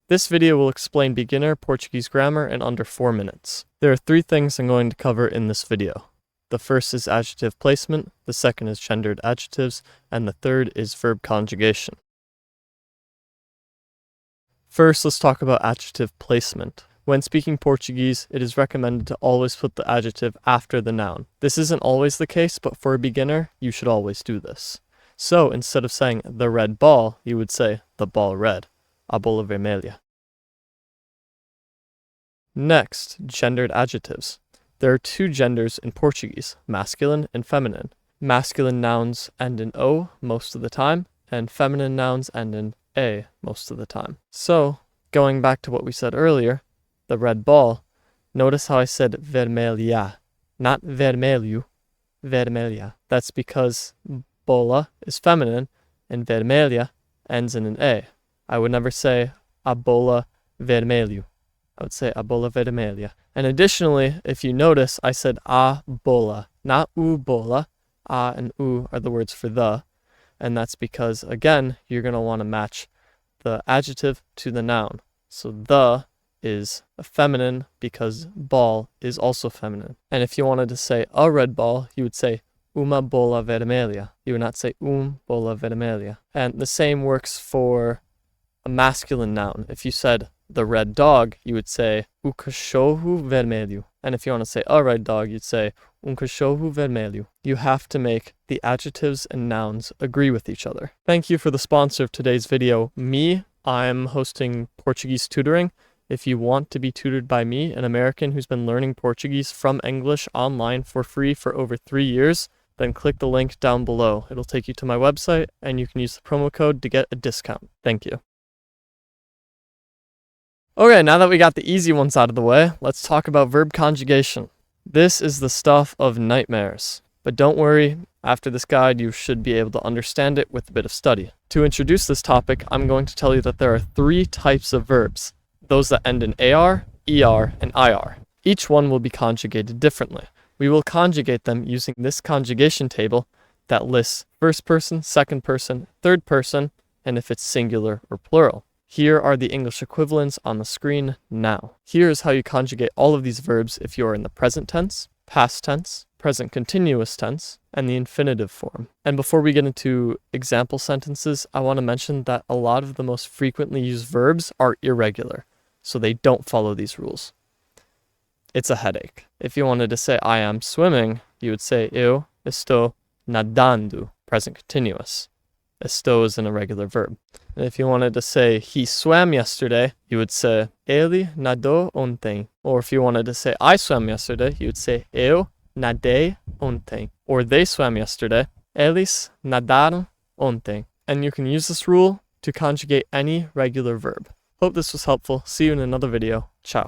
This video will explain beginner Portuguese grammar in under 4 minutes. There are 3 things I'm going to cover in this video. The first is adjective placement, the second is gendered adjectives, and the third is verb conjugation. First, let's talk about adjective placement. When speaking Portuguese, it is recommended to always put the adjective after the noun. This isn't always the case, but for a beginner, you should always do this. So, instead of saying the red ball, you would say the ball red, a bola vermelha. Next, gendered adjectives. There are 2 genders in Portuguese, masculine and feminine. Masculine nouns end in O most of the time, and feminine nouns end in A most of the time. So, going back to what we said earlier, the red ball, notice how I said vermelha, not vermelho, vermelha. That's because bola is feminine and vermelha ends in an A. I would never say a bola vermelho. I would say a bola vermelha. And additionally, if you notice, I said a bola, not u bola. A and u are the words for the, and that's because, again, you're going to want to match the adjective to the noun. So the is a feminine because ball is also feminine. And if you wanted to say a red ball, you would say uma bola vermelha. You would not say bola vermelha. And the same works for a masculine noun. If you said the red dog, you would say o cachorro vermelho. And if you want to say a red dog, you'd say cachorro vermelho. You have to make the adjectives and nouns agree with each other. Thank you for the sponsor of today's video, me. I'm hosting Portuguese tutoring. If you want to be tutored by me, an American who's been learning Portuguese from English online for free for over 3 years, then click the link down below. It'll take you to my website and you can use the promo code to get a discount. Thank you. Okay, now that we got the easy ones out of the way, let's talk about verb conjugation. This is the stuff of nightmares. But don't worry, after this guide you should be able to understand it with a bit of study. To introduce this topic, I'm going to tell you that there are 3 types of verbs. Those that end in AR, ER, and IR. Each one will be conjugated differently. We will conjugate them using this conjugation table that lists first person, second person, third person, and if it's singular or plural. Here are the English equivalents on the screen now. Here is how you conjugate all of these verbs if you are in the present tense, past tense, present continuous tense, and the infinitive form. And before we get into example sentences, I want to mention that a lot of the most frequently used verbs are irregular, so they don't follow these rules. It's a headache. If you wanted to say I am swimming, you would say eu estou nadando, present continuous. Estou is an irregular verb. And if you wanted to say he swam yesterday, you would say ele nadou ontem. Or if you wanted to say I swam yesterday, you would say eu nadei ontem. Or they swam yesterday, eles nadaram ontem. And you can use this rule to conjugate any regular verb. Hope this was helpful. See you in another video. Ciao.